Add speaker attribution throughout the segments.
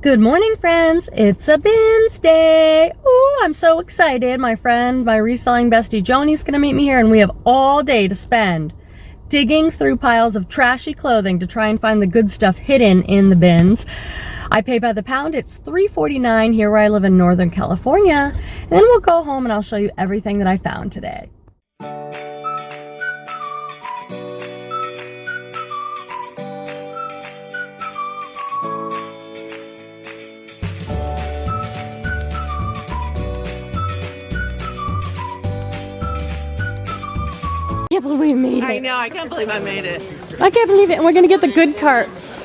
Speaker 1: Good morning, friends. It's a BINS day. Ooh, I'm so excited. My friend, my reselling bestie Joanie's gonna meet me here, and we have all day to spend digging through piles of trashy clothing to try and find the good stuff hidden in the bins. I pay by the pound. It's $3.49 here where I live in Northern California. And then we'll go home and I'll show you everything that I found today. I can't believe we made it.
Speaker 2: I know, I can't believe I made it.
Speaker 1: I can't believe it. And we're gonna get the good carts.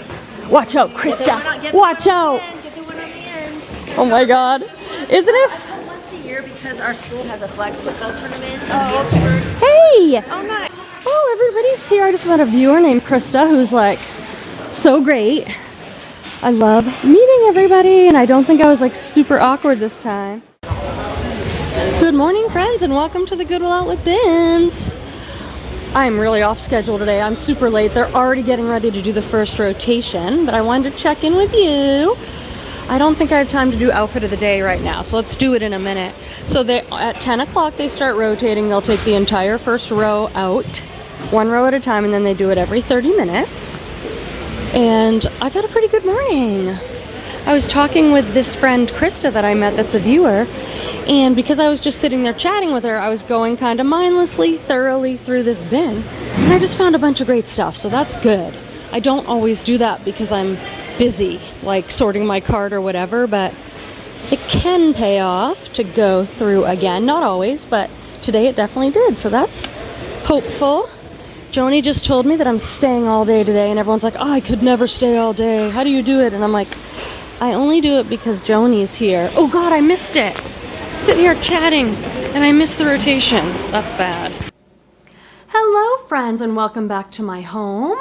Speaker 1: Watch out, Krista. Watch out.
Speaker 3: Get the one on the ends.
Speaker 1: Oh my God. Isn't it?
Speaker 3: Once a year because our school has a flag football tournament.
Speaker 2: Oh, okay.
Speaker 1: Hey!
Speaker 2: Oh, nice.
Speaker 1: Oh, everybody's here. I just met a viewer named Krista who's like so great. I love meeting everybody, and I don't think I was like super awkward this time. Good morning, friends, and welcome to the Goodwill Outlet Bins. I'm really off schedule today. I'm super late. They're already getting ready to do the first rotation, but I wanted to check in with you. I don't think I have time to do outfit of the day right now, so let's do it in a minute. So at 10 o'clock they start rotating. They'll take the entire first row out, one row at a time, and then they do it every 30 minutes. And I've had a pretty good morning. I was talking with this friend Krista that I met that's a viewer, and because I was just sitting there chatting with her, I was going kind of mindlessly, thoroughly through this bin, and I just found a bunch of great stuff, so that's good. I don't always do that because I'm busy, like sorting my cart or whatever, but it can pay off to go through again. Not always, but today it definitely did, so that's hopeful. Joanie just told me that I'm staying all day today, and everyone's like, oh, I could never stay all day. How do you do it? And I'm like, I only do it because Joanie's here. Oh God, I missed it. Sitting here chatting and I missed the rotation. That's bad. Hello friends, and welcome back to my home.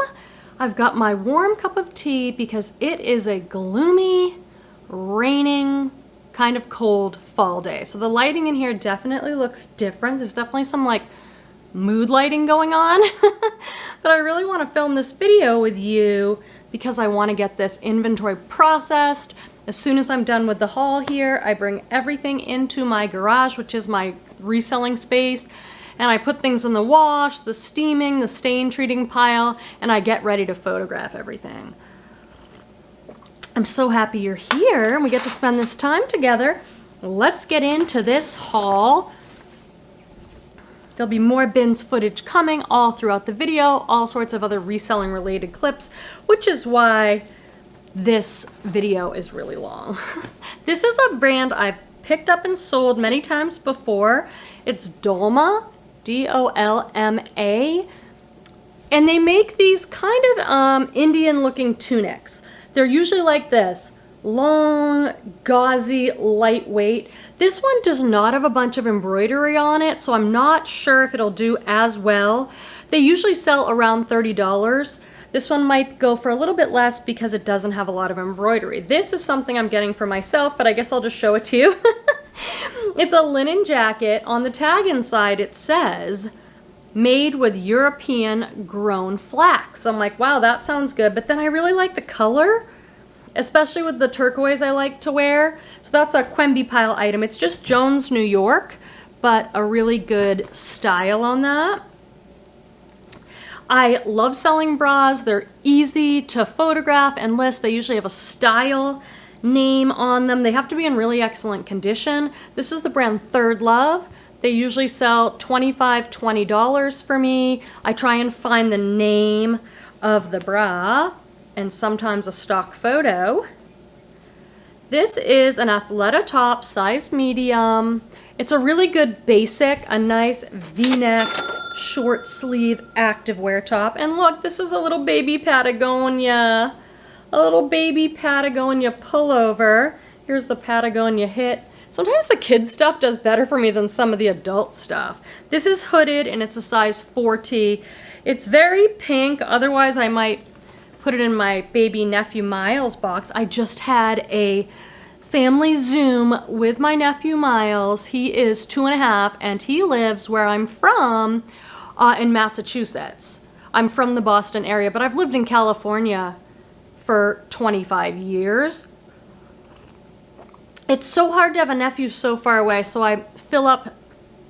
Speaker 1: I've got my warm cup of tea because it is a gloomy, raining, kind of cold fall day. So the lighting in here definitely looks different. There's definitely some like mood lighting going on. But I really want to film this video with you because I want to get this inventory processed. As soon as I'm done with the haul here, I bring everything into my garage, which is my reselling space, and I put things in the wash, the steaming, the stain treating pile, and I get ready to photograph everything. I'm so happy you're here and we get to spend this time together. Let's get into this haul. There'll be more bins footage coming all throughout the video, all sorts of other reselling related clips, which is why this video is really long. This is a brand I've picked up and sold many times before. It's Dolma, D-O-L-M-A, and they make these kind of Indian looking tunics. They're usually like this, long, gauzy, lightweight. This one does not have a bunch of embroidery on it, so I'm not sure if it'll do as well. They usually sell around $30. This one might go for a little bit less because it doesn't have a lot of embroidery. This is something I'm getting for myself, but I guess I'll just show it to you. It's a linen jacket. On the tag inside it says, made with European grown flax. So I'm like, wow, that sounds good. But then I really like the color, especially with the turquoise I like to wear. So that's a Quenby pile item. It's just Jones, New York, but a really good style on that. I love selling bras. They're easy to photograph and list. They usually have a style name on them. They have to be in really excellent condition. This is the brand Third Love. They usually sell $25, $20 for me. I try and find the name of the bra and sometimes a stock photo. This is an Athleta top, size medium. It's a really good basic, a nice V-neck, short sleeve activewear top. And look, this is a little baby Patagonia. A little baby Patagonia pullover. Here's the Patagonia hit. Sometimes the kids stuff does better for me than some of the adult stuff. This is hooded and it's a size 4T. It's very pink, otherwise I might put it in my baby nephew Miles box. I just had a family Zoom with my nephew Miles. He is 2.5 and he lives where I'm from in Massachusetts. I'm from the Boston area, but I've lived in California for 25 years. It's so hard to have a nephew so far away, so I fill up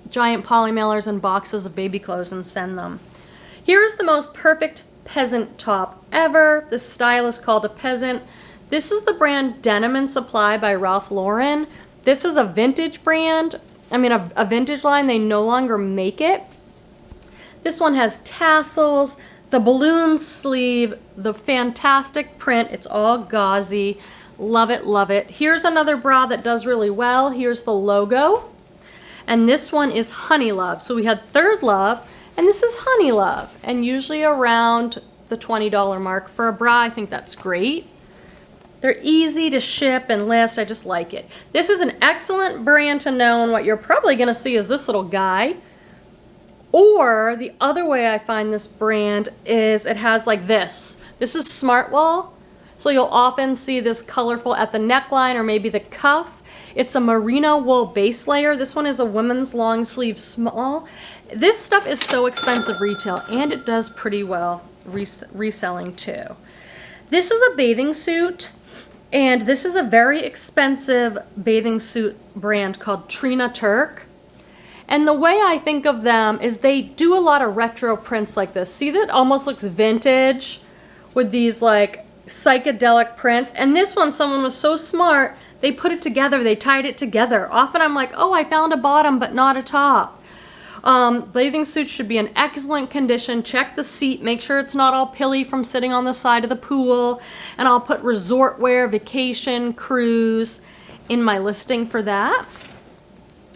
Speaker 1: giant polymailers and boxes of baby clothes and send them. Here's the most perfect peasant top ever. This style is called a peasant. This is the brand Denim and Supply by Ralph Lauren. This is a vintage brand. I mean, a vintage line. They no longer make it. This one has tassels, the balloon sleeve, the fantastic print. It's all gauzy. Love it, love it. Here's another bra that does really well. Here's the logo. And this one is Honey Love. So we had Third Love, and this is Honey Love. And usually around the $20 mark for a bra. I think that's great. They're easy to ship and list. I just like it. This is an excellent brand to know, and what you're probably gonna see is this little guy. Or the other way I find this brand is it has like this. This is Smartwool. So you'll often see this colorful at the neckline or maybe the cuff. It's a merino wool base layer. This one is a women's long sleeve small. This stuff is so expensive retail, and it does pretty well reselling too. This is a bathing suit, and this is a very expensive bathing suit brand called Trina Turk. And the way I think of them is they do a lot of retro prints like this. See, that almost looks vintage with these like psychedelic prints. And this one, someone was so smart, they put it together, they tied it together. Often I'm like, oh, I found a bottom but not a top. Bathing suits should be in excellent condition. Check the seat, make sure it's not all pilly from sitting on the side of the pool. And I'll put resort wear, vacation, cruise in my listing for that.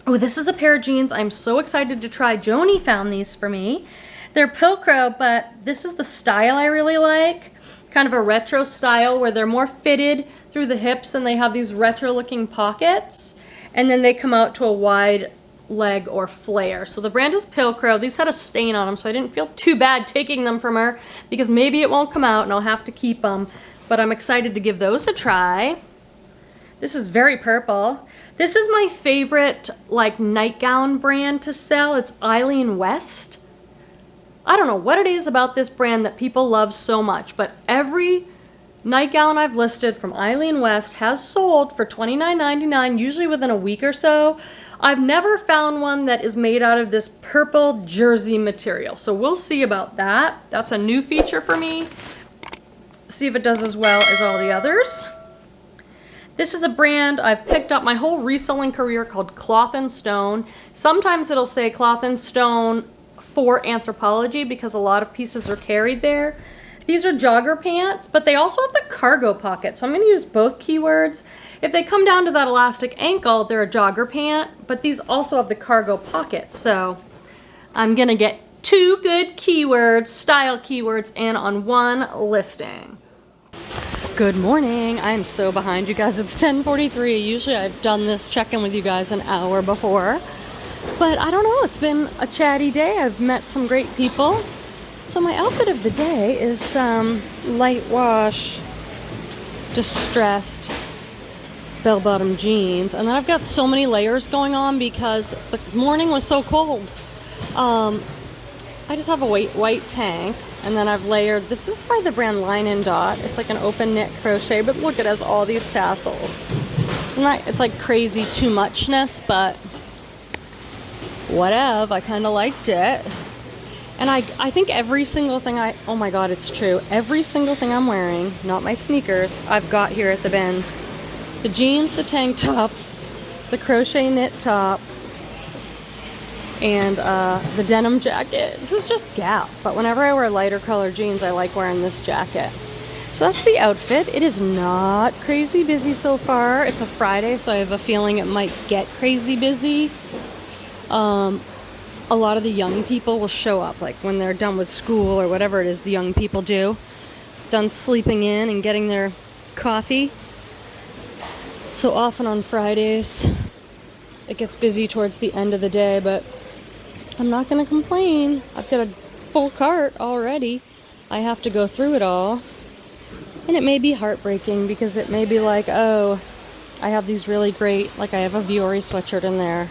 Speaker 1: Oh, this is a pair of jeans I'm so excited to try. Joanie found these for me. They're Pilcro, but this is the style I really like. Kind of a retro style where they're more fitted through the hips and they have these retro looking pockets. And then they come out to a wide leg or flare. So the brand is Pilcro. These had a stain on them, so I didn't feel too bad taking them from her because maybe it won't come out and I'll have to keep them. But I'm excited to give those a try. This is very purple. This is my favorite like nightgown brand to sell. It's Eileen West. I don't know what it is about this brand that people love so much, but every nightgown I've listed from Eileen West has sold for $29.99, usually within a week or so. I've never found one that is made out of this purple jersey material, so we'll see about that. That's a new feature for me. See if it does as well as all the others. This is a brand I've picked up my whole reselling career called Cloth and Stone. Sometimes it'll say Cloth and Stone for Anthropologie because a lot of pieces are carried there. These are jogger pants, but they also have the cargo pocket, so I'm going to use both keywords. If they come down to that elastic ankle, they're a jogger pant, but these also have the cargo pocket, so I'm going to get two good keywords, style keywords, in on one listing. Good morning. I'm so behind, you guys. It's 10:43. Usually I've done this check-in with you guys an hour before, but I don't know. It's been a chatty day. I've met some great people. So my outfit of the day is some light wash, distressed bell-bottom jeans, and then I've got so many layers going on because the morning was so cold. I just have a white tank, and then I've layered, this is by the brand Line and Dot. It's like an open knit crochet, but look, it has all these tassels. It's like crazy too muchness, but whatever, I kind of liked it. And I think every single thing oh my god, it's true. Every single thing I'm wearing, not my sneakers, I've got here at the BINS. The jeans, the tank top, the crochet knit top, and the denim jacket. This is just Gap, but whenever I wear lighter color jeans, I like wearing this jacket. So that's the outfit. It is not crazy busy so far. It's a Friday, so I have a feeling it might get crazy busy. A lot of the young people will show up, like when they're done with school or whatever it is the young people do. Done sleeping in and getting their coffee. So often on Fridays, it gets busy towards the end of the day, but I'm not going to complain. I've got a full cart already. I have to go through it all. And it may be heartbreaking because it may be like, oh, I have these really great, like I have a Viore sweatshirt in there.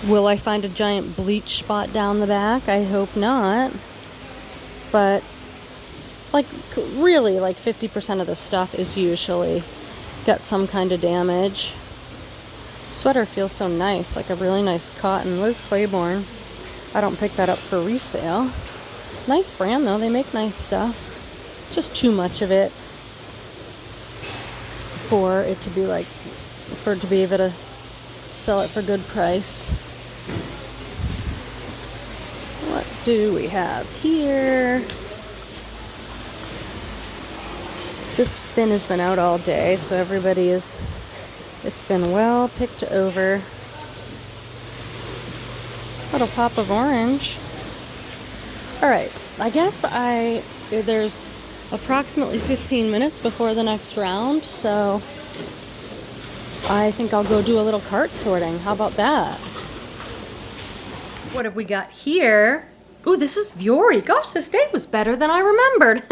Speaker 1: Will I find a giant bleach spot down the back? I hope not. But like really like 50% of the stuff is usually got some kind of damage. Sweater feels so nice, like a really nice cotton. Liz Claiborne. I don't pick that up for resale. Nice brand though, they make nice stuff. Just too much of it for it to be like, for it to be able to sell it for good price. What do we have here? This bin has been out all day, so everybody is, it's been well picked over. Little pop of orange. All right, I guess there's approximately 15 minutes before the next round, so I think I'll go do a little cart sorting. How about that? What have we got here? Ooh, this is Vuori. Gosh, this day was better than I remembered.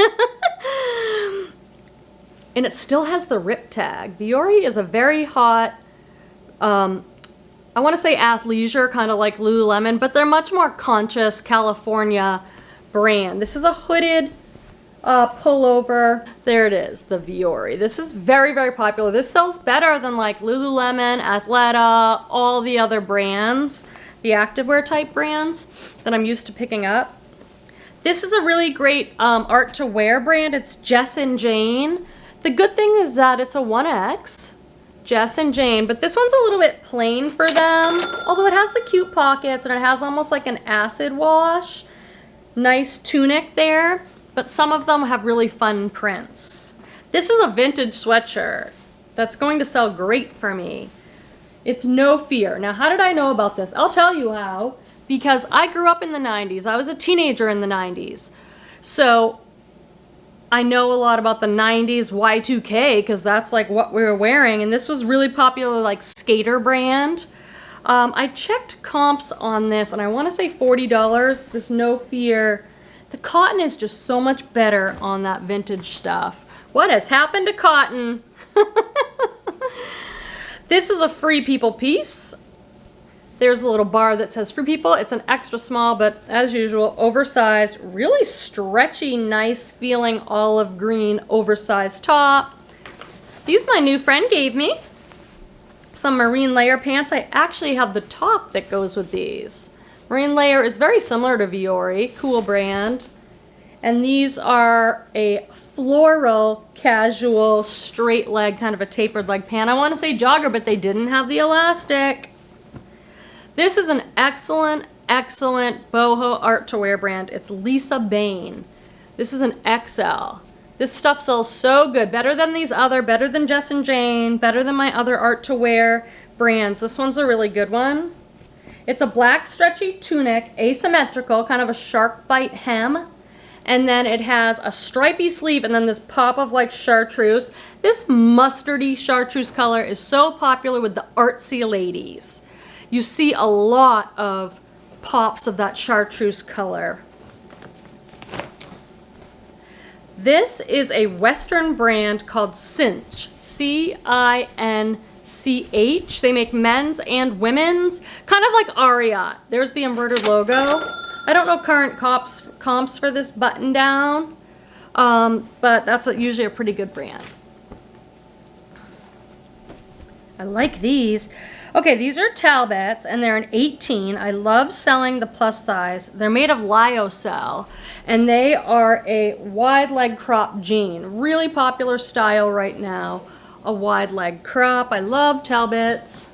Speaker 1: And it still has the rip tag. Vuori is a very hot, I want to say athleisure, kind of like Lululemon, but they're much more conscious California brand. This is a hooded pullover. There it is, the Vuori. This is very, very popular. This sells better than like Lululemon, Athleta, all the other brands, the activewear type brands that I'm used to picking up. This is a really great art to wear brand. It's Jess and Jane. The good thing is that it's a 1X, Jess and Jane, but this one's a little bit plain for them, although it has the cute pockets and it has almost like an acid wash. Nice tunic there, but some of them have really fun prints. This is a vintage sweatshirt that's going to sell great for me. It's No Fear. Now, how did I know about this? I'll tell you how, because I grew up in the 90s. I was a teenager in the 90s. So I know a lot about the 90s Y2K because that's like what we were wearing, and this was really popular, like skater brand. I checked comps on this and I want to say $40, this No Fear. The cotton is just so much better on that vintage stuff. What has happened to cotton? This is a Free People piece. There's a little bar that says Free People. It's an extra small, but as usual, oversized, really stretchy, nice feeling olive green oversized top. These my new friend gave me. Some marine layer pants. I actually have the top that goes with these. Marine layer is very similar to Vuori, cool brand. And these are a floral, casual, straight leg, kind of a tapered leg pant. I want to say jogger, but they didn't have the elastic. This is an excellent, excellent boho art to wear brand. It's Lisa Bain. This is an XL. This stuff sells so good. Better than these other, better than Jess and Jane, better than my other art to wear brands. This one's a really good one. It's a black stretchy tunic, asymmetrical, kind of a shark bite hem. And then it has a stripy sleeve and then this pop of like chartreuse. This mustardy chartreuse color is so popular with the artsy ladies. You see a lot of pops of that chartreuse color. This is a Western brand called Cinch, C-I-N-C-H. They make men's and women's, kind of like Ariat. There's the embroidered logo. I don't know current comps for this button down, but that's usually a pretty good brand. I like these. Okay, these are Talbots, and they're an 18. I love selling the plus size. They're made of lyocell, and they are a wide leg crop jean. Really popular style right now, a wide leg crop. I love Talbots.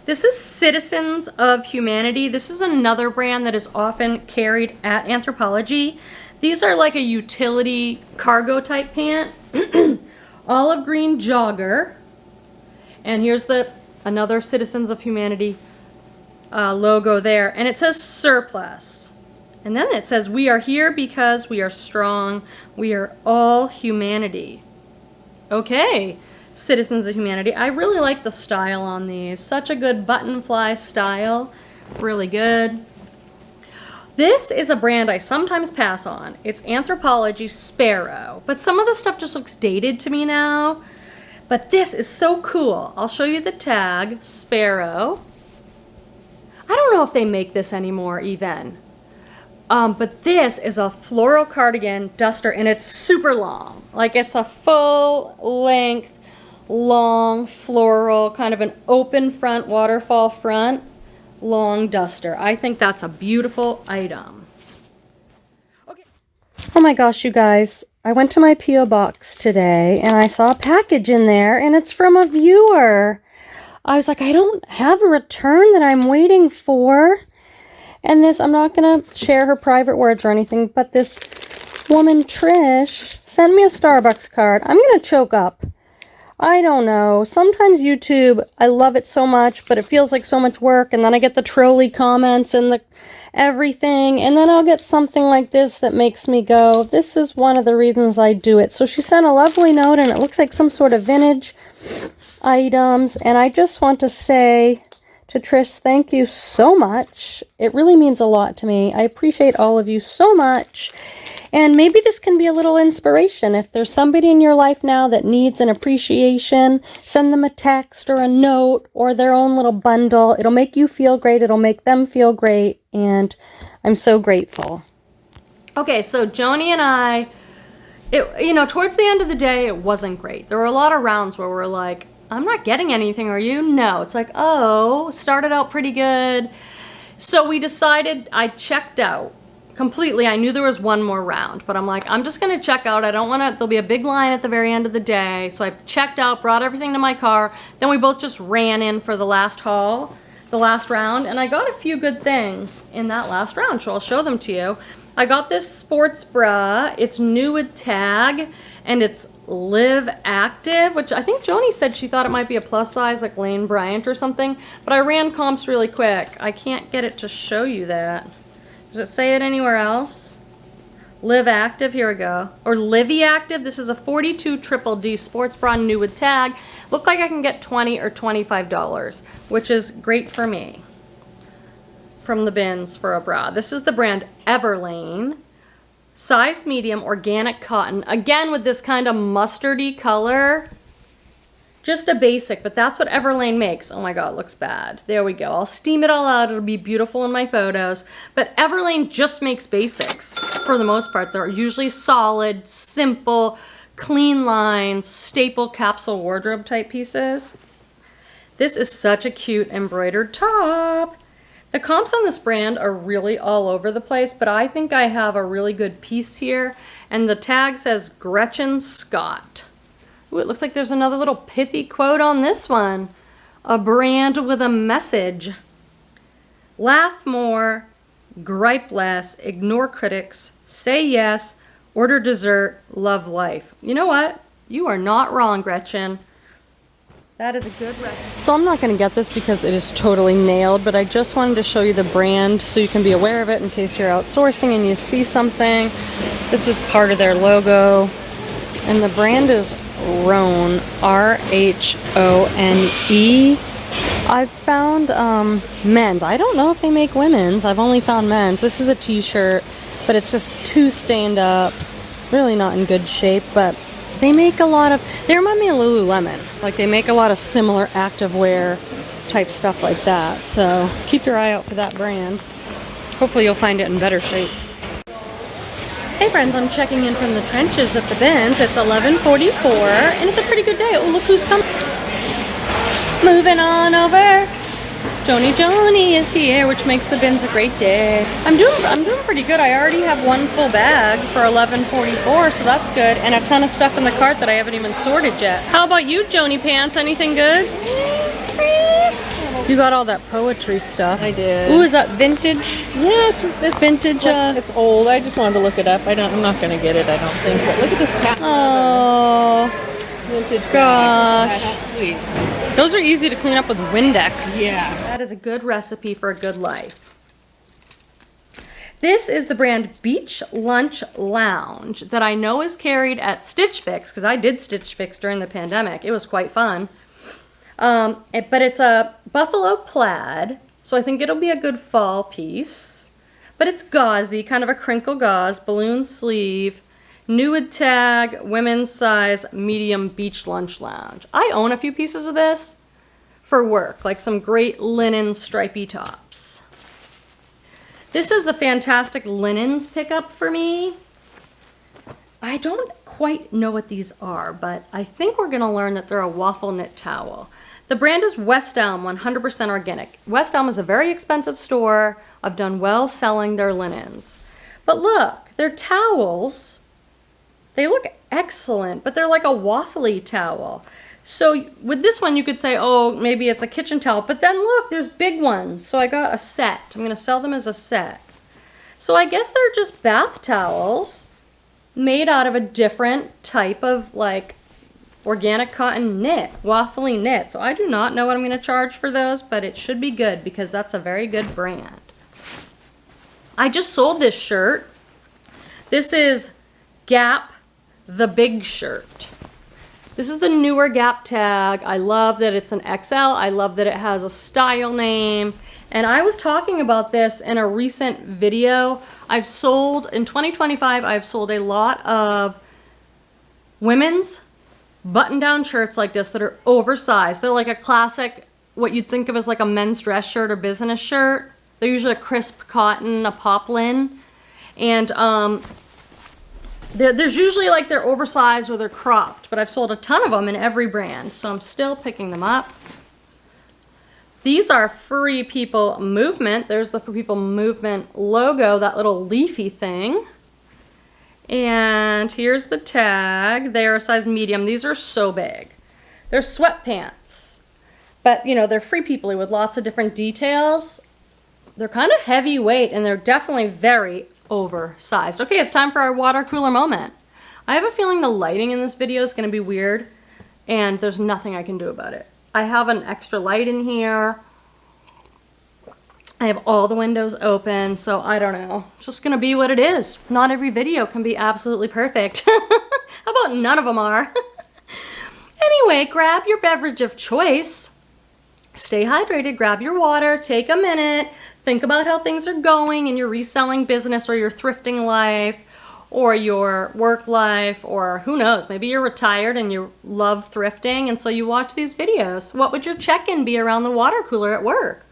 Speaker 1: This is Citizens of Humanity. This is another brand that is often carried at Anthropologie. These are like a utility cargo type pant. Olive green jogger. And here's another Citizens of Humanity logo there. And it says surplus. And then it says, we are here because we are strong. We are all humanity. Okay. Citizens of Humanity. I really like the style on these. Such a good button fly style. Really good. This is a brand I sometimes pass on. It's Anthropologie Sparrow. But some of the stuff just looks dated to me now. But this is so cool. I'll show you the tag. Sparrow. I don't know if they make this anymore even. But this is a floral cardigan duster and it's super long. Like it's a full length, long floral, kind of an open front, waterfall front, long duster. I think that's a beautiful item. Okay. Oh my gosh, you guys. I went to my P.O. box today and I saw a package in there and it's from a viewer. I was like, I don't have a return that I'm waiting for. And this, I'm not going to share her private words or anything, but this woman, Trish, sent me a Starbucks card. I'm going to choke up. I don't know. Sometimes YouTube, I love it so much, but it feels like so much work. And then I get the trolley comments and the everything. And then I'll get something like this that makes me go, this is one of the reasons I do it. So she sent a lovely note and it looks like some sort of vintage items. And I just want to say to Trish, thank you so much. It really means a lot to me. I appreciate all of you so much. And maybe this can be a little inspiration. If there's somebody in your life now that needs an appreciation, send them a text or a note or their own little bundle. It'll make you feel great. It'll make them feel great. And I'm so grateful. Okay, so Joanie and I, towards the end of the day, it wasn't great. There were a lot of rounds where we're like, I'm not getting anything, are you? No. It's like, oh, started out pretty good. So we decided, I checked out completely. I knew there was one more round, but I'm like, I'm just going to check out. I don't want to, there'll be a big line at the very end of the day. So I checked out, brought everything to my car. Then we both just ran in for the last haul, the last round. And I got a few good things in that last round, so I'll show them to you. I got this sports bra. It's new with tag, and it's Live Active, which I think Joanie said she thought it might be a plus size, like Lane Bryant or something. But I ran comps really quick. I can't get it to show you that. Does it say it anywhere else? Live Active, here we go. Or Livy Active. This is a 42 Triple D sports bra, new with tag. Looked like I can get $20 or $25, which is great for me. From the bins for a bra. This is the brand Everlane. Size medium, organic cotton. Again, with this kind of mustardy color. Just a basic, but that's what Everlane makes. Oh my God, it looks bad. There we go. I'll steam it all out. It'll be beautiful in my photos. But Everlane just makes basics for the most part. They're usually solid, simple, clean lines, staple capsule wardrobe type pieces. This is such a cute embroidered top. The comps on this brand are really all over the place, but I think I have a really good piece here. And the tag says Gretchen Scott. Ooh, it looks like there's another little pithy quote on this one. A brand with a message. Laugh more, gripe less, ignore critics, say yes, order dessert, love life. You know what? You are not wrong, Gretchen. That is a good recipe. So I'm not going to get this because it is totally nailed, but I just wanted to show you the brand so you can be aware of it in case you're outsourcing and you see something. This is part of their logo, and the brand is Rhone, R-H-O-N-E. I've found men's. I don't know if they make women's. I've only found men's. This is a t-shirt, but it's just too stained up. Really not in good shape, but they make a lot of, they remind me of Lululemon. Like they make a lot of similar activewear type stuff like that. So keep your eye out for that brand. Hopefully you'll find it in better shape. Hey friends, I'm checking in from the trenches at the bins. It's 11:44 and it's a pretty good day. Oh, look who's coming. Moving on over. Joanie is here, which makes the bins a great day. I'm doing pretty good. I already have one full bag for 11:44, so that's good. And a ton of stuff in the cart that I haven't even sorted yet. How about you, Joanie Pants? Anything good? You got all that poetry stuff.
Speaker 2: I did.
Speaker 1: Ooh, is that vintage? Yeah, it's vintage.
Speaker 2: It's old. I just wanted to look it up. I'm not gonna get it, I don't think. But look at this pattern.
Speaker 1: Oh,
Speaker 2: vintage.
Speaker 1: gosh.
Speaker 2: That's sweet.
Speaker 1: Those are easy to clean up with Windex.
Speaker 2: Yeah.
Speaker 1: That is a good recipe for a good life. This is the brand Beach Lunch Lounge that I know is carried at Stitch Fix, because I did Stitch Fix during the pandemic. It was quite fun. But it's a buffalo plaid, so I think it'll be a good fall piece. But it's gauzy, kind of a crinkle gauze, balloon sleeve, new with tag, women's size, medium beach lunch lounge. I own a few pieces of this for work, like some great linen stripy tops. This is a fantastic linens pickup for me. I don't quite know what these are, but I think we're gonna learn that they're a waffle knit towel. The brand is West Elm, 100% organic. West Elm is a very expensive store. I've done well selling their linens. But look, their towels, they look excellent, but they're like a waffly towel. So with this one, you could say, oh, maybe it's a kitchen towel, but then look, there's big ones. So I got a set. I'm gonna sell them as a set. So I guess they're just bath towels made out of a different type of like organic cotton knit, waffly knit. So I do not know what I'm gonna charge for those, but it should be good because that's a very good brand. I just sold this shirt. This is Gap, the big shirt. This is the newer Gap tag. I love that it's an XL. I love that it has a style name. And I was talking about this in a recent video. I've sold, in 2025, I've sold a lot of women's button-down shirts like this that are oversized. They're like a classic, what you'd think of as like a men's dress shirt or business shirt. They're usually a crisp cotton, a poplin. And there's usually like they're oversized or they're cropped, but I've sold a ton of them in every brand, so I'm still picking them up. These are Free People Movement. There's the Free People Movement logo, that little leafy thing. And here's the tag. They are a size medium. These are so big. They're sweatpants, but you know, they're Free People-y with lots of different details. They're kind of heavyweight and they're definitely very oversized. Okay, it's time for our water cooler moment. I have a feeling the lighting in this video is going to be weird and there's nothing I can do about it. I have an extra light in here. I have all the windows open, so I don't know. It's just going to be what it is. Not every video can be absolutely perfect. How about none of them are? Anyway, grab your beverage of choice. Stay hydrated, grab your water, take a minute, think about how things are going in your reselling business or your thrifting life or your work life, or who knows, maybe you're retired and you love thrifting and so you watch these videos. What would your check-in be around the water cooler at work?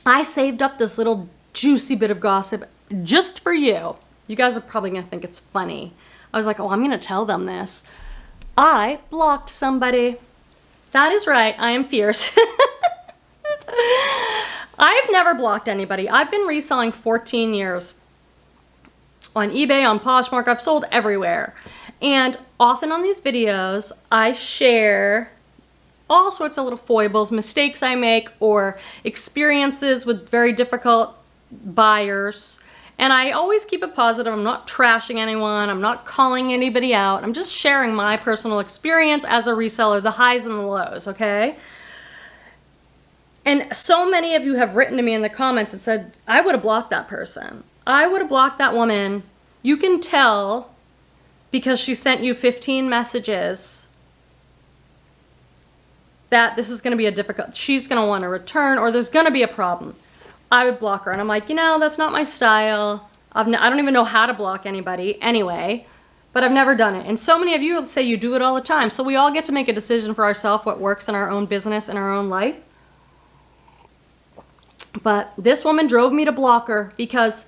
Speaker 1: I saved up this little juicy bit of gossip just for you. You guys are probably gonna think it's funny. I was like, oh, I'm gonna tell them this. I blocked somebody. That is right, I am fierce. I've never blocked anybody. I've been reselling 14 years. On eBay, on Poshmark, I've sold everywhere. And often on these videos, I share all sorts of little foibles, mistakes I make, or experiences with very difficult buyers. And I always keep it positive. I'm not trashing anyone. I'm not calling anybody out. I'm just sharing my personal experience as a reseller, the highs and the lows, okay? And so many of you have written to me in the comments and said, I would have blocked that person. I would have blocked that woman. You can tell because she sent you 15 messages that this is going to be a difficult, she's going to want to return or there's going to be a problem. I would block her. And I'm like, you know, that's not my style. I don't even know how to block anybody anyway, but I've never done it. And so many of you say you do it all the time. So we all get to make a decision for ourselves what works in our own business, in our own life. But this woman drove me to block her because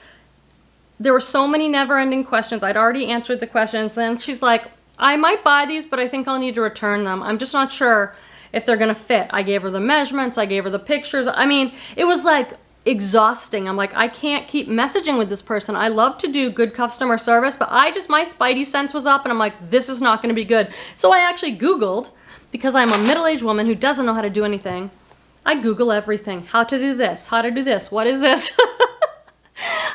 Speaker 1: there were so many never-ending questions. I'd already answered the questions. Then she's like, I might buy these, but I think I'll need to return them. I'm just not sure if they're gonna fit. I gave her the measurements, I gave her the pictures. I mean, it was like exhausting. I'm like, I can't keep messaging with this person. I love to do good customer service, but my spidey sense was up and I'm like, this is not gonna be good. So I actually Googled, because I'm a middle-aged woman who doesn't know how to do anything. I Google everything. How to do this, how to do this, what is this?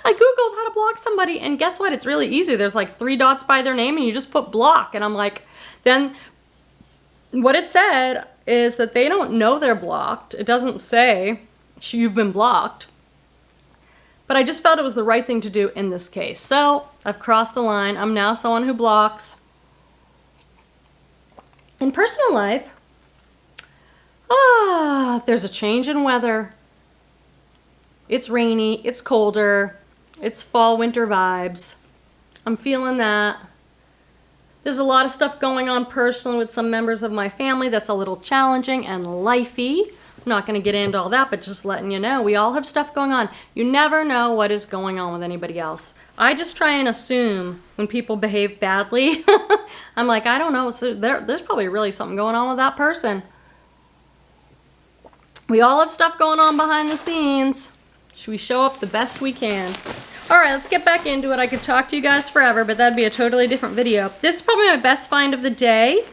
Speaker 1: I Googled how to block somebody and guess what? It's really easy. There's like 3 dots by their name and you just put block. And I'm like, then what it said is that they don't know they're blocked. It doesn't say you've been blocked. But I just felt it was the right thing to do in this case. So I've crossed the line. I'm now someone who blocks. In personal life, there's a change in weather. It's rainy, it's colder, it's fall winter vibes. I'm feeling that. There's a lot of stuff going on personally with some members of my family that's a little challenging and lifey. I'm not going to get into all that, but just letting you know, we all have stuff going on. You never know what is going on with anybody else. I just try and assume when people behave badly. I'm like, I don't know, so there's probably really something going on with that person. We all have stuff going on behind the scenes. Should we show up the best we can? All right, let's get back into it. I could talk to you guys forever, but that'd be a totally different video. This is probably my best find of the day.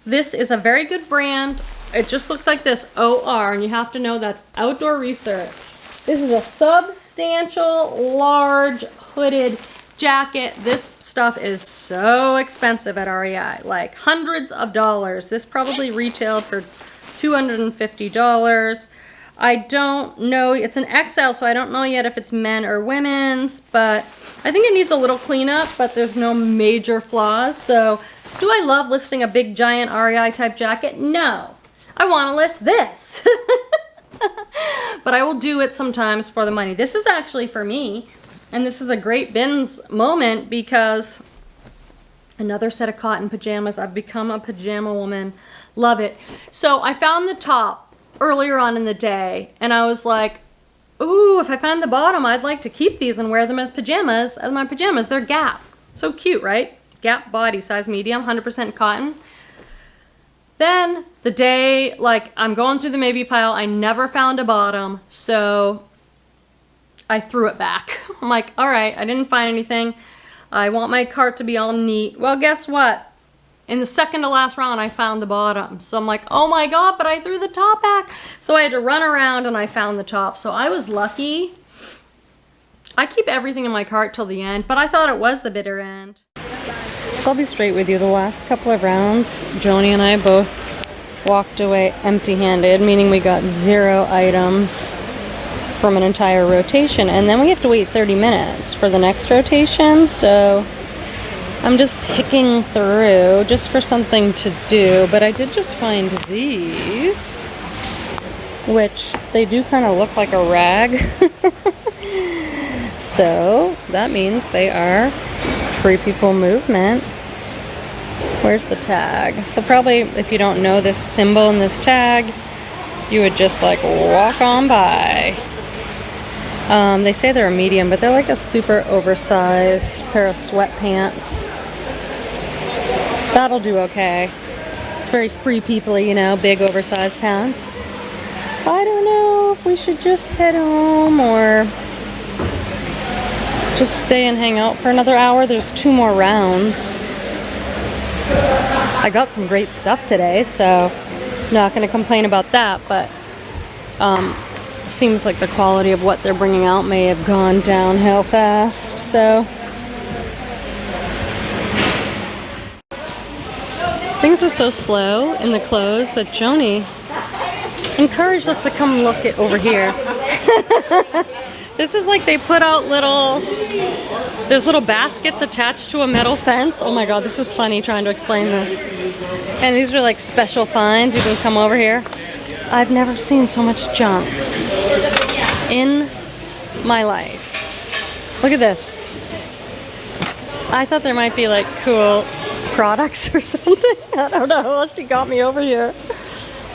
Speaker 1: This is a very good brand. It just looks like this, OR, and you have to know that's outdoor research. This is a substantial, large, hooded jacket. This stuff is so expensive at REI, like hundreds of dollars. This probably retailed for $250. I don't know, it's an XL, so I don't know yet if it's men or women's, but I think it needs a little cleanup, but there's no major flaws. So do I love listing a big giant REI type jacket? No. I want to list this. But I will do it sometimes for the money. This is actually for me, and this is a great BINS moment because another set of cotton pajamas. I've become a pajama woman. Love it. So I found the top earlier on in the day, and I was like, ooh, if I find the bottom, I'd like to keep these and wear them as pajamas, as my pajamas. They're Gap. So cute, right? Gap body, size medium, 100% cotton. Then the day, like, I'm going through the maybe pile, I never found a bottom, so I threw it back. I'm like, all right, I didn't find anything. I want my cart to be all neat. Well, guess what? In the second to last round, I found the bottom. So I'm like, oh my God, but I threw the top back. So I had to run around and I found the top. So I was lucky. I keep everything in my cart till the end, but I thought it was the bitter end. So I'll be straight with you. The last couple of rounds, Joanie and I both walked away empty-handed, meaning we got 0 items from an entire rotation. And then we have to wait 30 minutes for the next rotation. So I'm just picking through just for something to do, but I did just find these, which they do kind of look like a rag. So that means they are Free People Movement. Where's the tag? So probably if you don't know this symbol and this tag, you would just like walk on by. They say they're a medium, but they're like a super oversized pair of sweatpants. That'll do okay. It's very Free People-y, you know, big oversized pants. I don't know if we should just head home or just stay and hang out for another hour. There's 2 more rounds. I got some great stuff today, so not going to complain about that, but seems like the quality of what they're bringing out may have gone downhill fast, so things are so slow in the clothes that Joanie encouraged us to come look at over here. This is like they put out there's little baskets attached to a metal fence. Oh my God, this is funny trying to explain this. And these are like special finds. You can come over here. I've never seen so much junk in my life. Look at this. I thought there might be like cool products or something. I don't know. Well, she got me over here.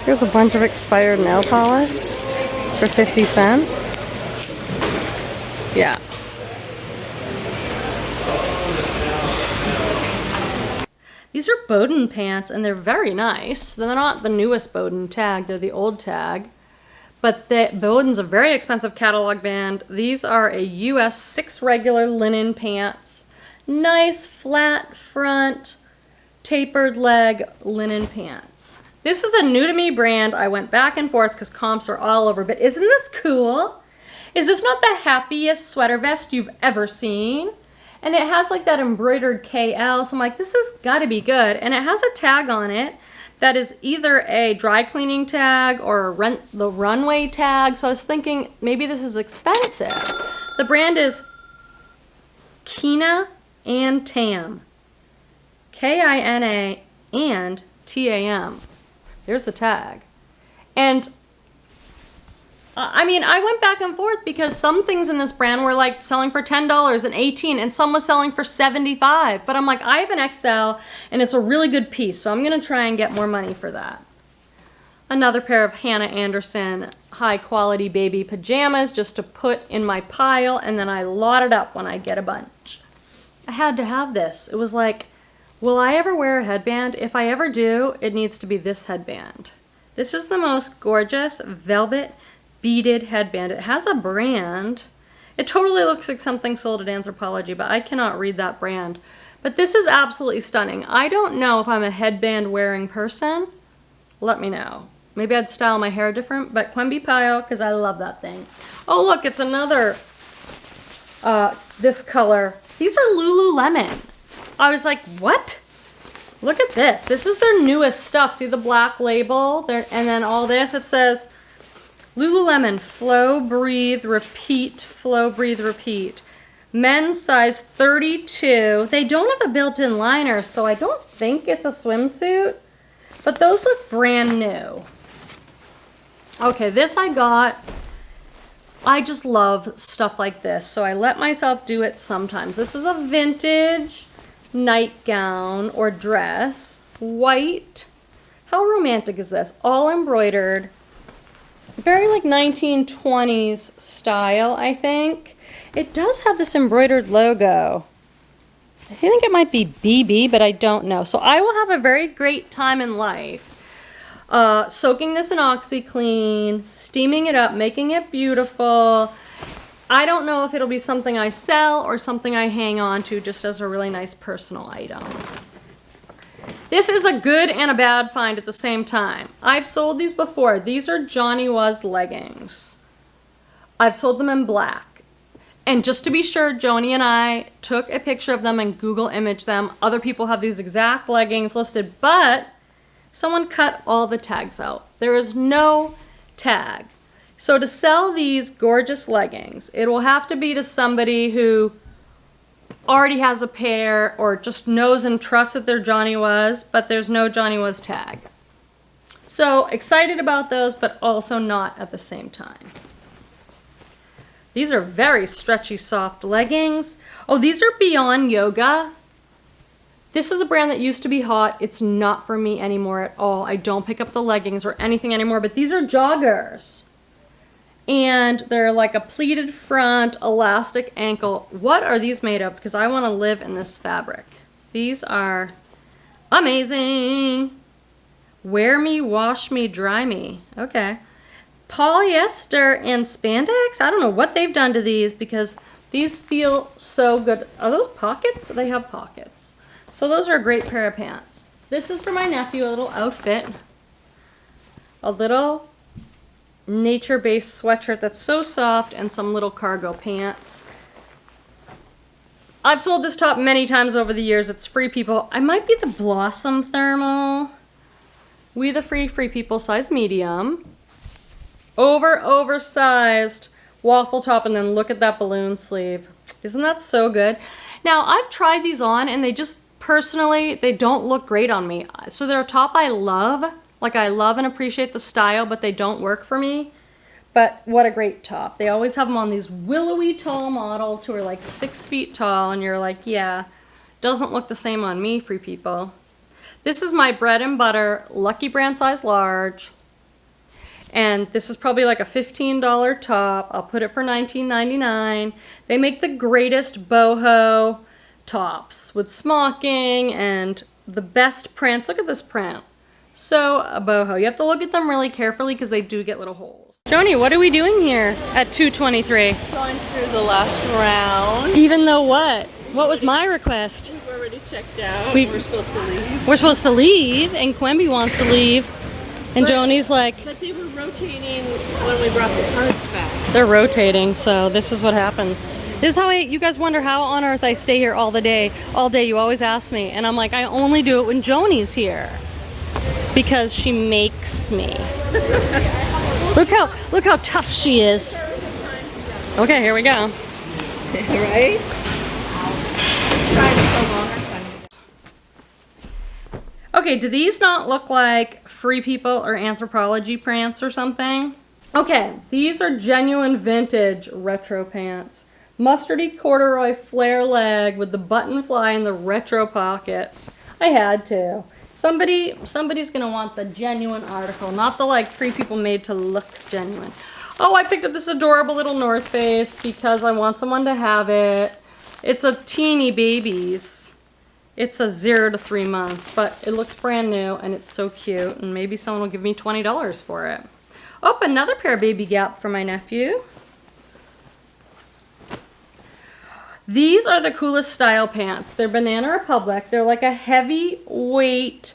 Speaker 1: Here's a bunch of expired nail polish for 50 cents. Yeah. These are Bowden pants, and they're very nice. They're not the newest Bowden tag, they're the old tag. But Bowden's a very expensive catalog brand. These are a US 6 regular linen pants. Nice flat front, tapered leg linen pants. This is a new to me brand. I went back and forth because comps are all over, but isn't this cool? Is this not the happiest sweater vest you've ever seen? And it has like that embroidered KL, so I'm like, this has got to be good. And it has a tag on it that is either a dry cleaning tag or the runway tag. So I was thinking maybe this is expensive. The brand is Kina and Tam. K-I-N-A and T-A-M. There's the tag. And I mean, I went back and forth because some things in this brand were like selling for $10 and $18, and some was selling for $75. But I'm like, I have an XL and it's a really good piece, so I'm gonna try and get more money for that. Another pair of Hannah Anderson high quality baby pajamas just to put in my pile, and then I lot it up when I get a bunch. I had to have this. It was like, will I ever wear a headband? If I ever do, it needs to be this headband. This is the most gorgeous velvet beaded headband. It has a brand. It totally looks like something sold at Anthropologie, but I cannot read that brand. But this is absolutely stunning. I don't know if I'm a headband wearing person. Let me know. Maybe I'd style my hair different, but Quenby pile, because I love that thing. Oh look, it's another, this color. These are Lululemon. I was like, what? Look at this. This is their newest stuff. See the black label there, and then all this, it says Lululemon Flow, Breathe, Repeat, Flow, Breathe, Repeat. Men's size 32. They don't have a built-in liner, so I don't think it's a swimsuit, but those look brand new. Okay, this I got. I just love stuff like this, so I let myself do it sometimes. This is a vintage nightgown or dress, white. How romantic is this? All embroidered. Very like 1920s style, I think. It does have this embroidered logo. I think it might be BB, but I don't know. So I will have a very great time in life. Soaking this in OxyClean, steaming it up, making it beautiful. I don't know if it'll be something I sell or something I hang on to just as a really nice personal item. This is a good and a bad find at the same time. I've sold these before. These are Joanie Was leggings. I've sold them in black. And just to be sure, Joanie and I took a picture of them and Google imaged them. Other people have these exact leggings listed, but someone cut all the tags out. There is no tag. So to sell these gorgeous leggings, it will have to be to somebody who already has a pair or just knows and trusts that they're Joanie Was, but there's no Joanie Was tag. So excited about those, but also not at the same time. These are very stretchy, soft leggings. Oh, these are Beyond Yoga. This is a brand that used to be hot. It's not for me anymore at all. I don't pick up the leggings or anything anymore, but these are joggers. And they're like a pleated front, elastic ankle. What are these made of? Because I want to live in this fabric. These are amazing. Wear me, wash me, dry me. Okay. Polyester and spandex. I don't know what they've done to these because these feel so good. Are those pockets? They have pockets. So those are a great pair of pants. This is for my nephew, a little outfit. A little nature-based sweatshirt that's so soft and some little cargo pants. I've sold this top many times over the years. It's Free People. I might be the Blossom Thermal. We the Free People, size medium. Oversized waffle top, and then look at that balloon sleeve. Isn't that so good? Now, I've tried these on and they just, personally, they don't look great on me. So they're a top I love. Like I love and appreciate the style, but they don't work for me. But what a great top. They always have them on these willowy tall models who are like 6 feet tall, and you're like, yeah, doesn't look the same on me, Free People. This is my bread and butter Lucky Brand size large. And this is probably like a $15 top. I'll put it for $19.99. They make the greatest boho tops with smocking and the best prints. Look at this print. So a boho. You have to look at them really carefully because they do get little holes. Joanie, what are we doing here at 2:23?
Speaker 2: Going through the last round.
Speaker 1: Even though what? What was my request?
Speaker 2: We've already checked out.
Speaker 1: We're
Speaker 2: supposed to leave.
Speaker 1: We're supposed to leave, and Quenby wants to leave. And Joanie's like...
Speaker 2: But they were rotating when we brought the cards back.
Speaker 1: They're rotating, so this is what happens. This is how you guys wonder how on earth I stay here all day. You always ask me. And I'm like, I only do it when Joanie's here. Because she makes me. Look how tough she is. Okay, here we go.
Speaker 2: Right?
Speaker 1: Okay, do these not look like Free People or Anthropologie pants or something? Okay, these are genuine vintage retro pants. Mustardy corduroy flare leg with the button fly in the retro pockets. I had to. Somebody's gonna want the genuine article, not the like Free People made to look genuine. Oh, I picked up this adorable little North Face because I want someone to have it. It's a teeny babies. It's a 0 to 3 month, but it looks brand new and it's so cute, and maybe someone will give me $20 for it. Oh, another pair of Baby Gap for my nephew. These are the coolest style pants. They're Banana Republic. They're like a heavyweight,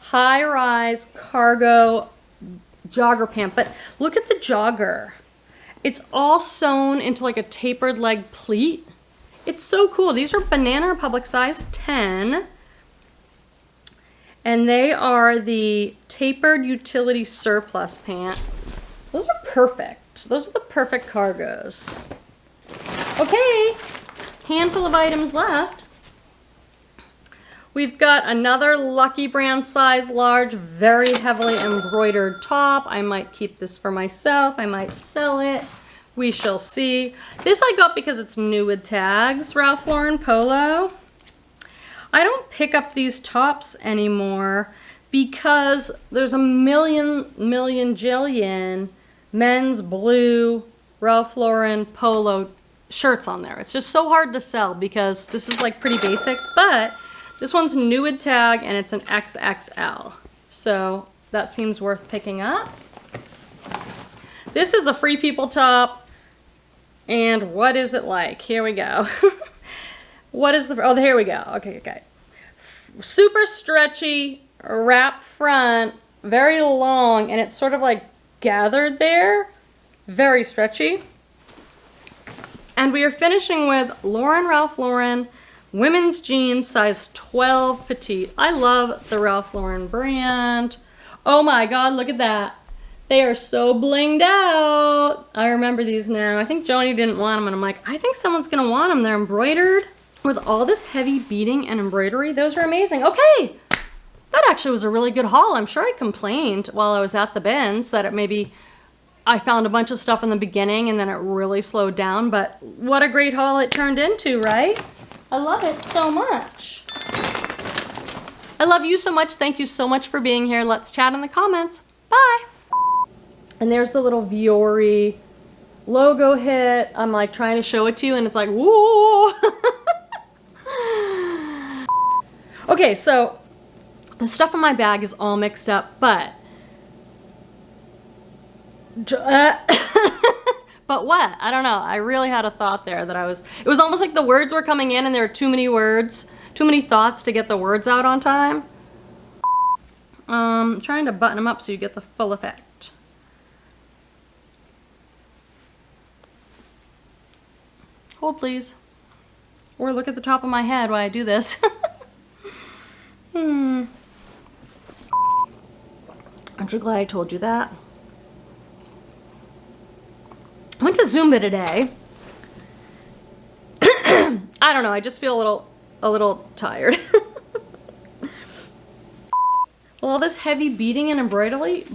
Speaker 1: high-rise cargo jogger pant, but look at the jogger. It's all sewn into like a tapered leg pleat. It's so cool. These are Banana Republic size 10, and they are the tapered utility surplus pant. Those are perfect. Those are the perfect cargos. Okay, handful of items left. We've got another Lucky Brand size large, very heavily embroidered top. I might keep this for myself. I might sell it. We shall see. This I got because it's new with tags, Ralph Lauren Polo. I don't pick up these tops anymore because there's a million jillion men's blue Ralph Lauren Polo shirts on there. It's just so hard to sell because this is like pretty basic, but this one's new with tag and it's an XXL. So that seems worth picking up. This is a Free People top. And what is it like? Here we go. What is the, oh, here we go. Okay. Super stretchy, wrap front, very long, and it's sort of like gathered there. Very stretchy. And we are finishing with Ralph Lauren women's jeans size 12 petite. I love the Ralph Lauren brand. Oh my God, look at that. They are so blinged out. I remember these now. I think Joanie didn't want them, and I'm like, I think someone's gonna want them. They're embroidered with all this heavy beading and embroidery. Those are amazing. Okay, that actually was a really good haul. I'm sure I complained while I was at the BINS that it maybe I found a bunch of stuff in the beginning and then it really slowed down, but what a great haul it turned into, right? I love it so much. I love you so much. Thank you so much for being here. Let's chat in the comments. Bye. And there's the little Viore logo hit. I'm like trying to show it to you and it's like, woo! Okay, so the stuff in my bag is all mixed up, but but what? I don't know. I really had a thought there that it was almost like the words were coming in and there were too many words, too many thoughts to get the words out on time. I'm trying to button them up so you get the full effect. Hold please. Or look at the top of my head while I do this. Aren't you glad I told you that? I went to Zumba today. I don't know, I just feel a little tired. Well, all this heavy beading and embroidery?